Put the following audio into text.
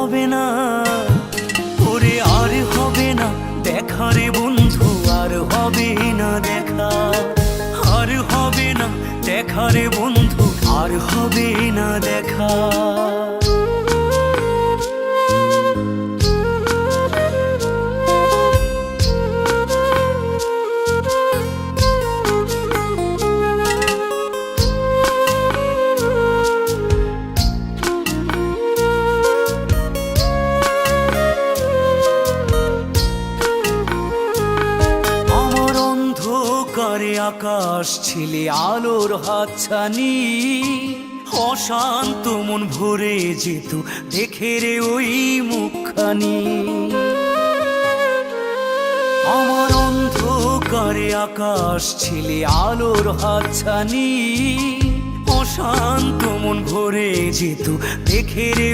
হবে না, ওরে আর হবে না দেখা রে বন্ধু, আর হবে না দেখা, আর হবে না দেখা রে বন্ধু, আর হবে না দেখা। করে আকাশ ছিলে আলোর হাতছানি, অশান্ত মন ভরে যেত দেখে রে ওই মুখখানি। আমার অন্ধকারে আকাশ ছিলে আলোর হাতছানি, অশান্ত মন ভরে যেত দেখে রে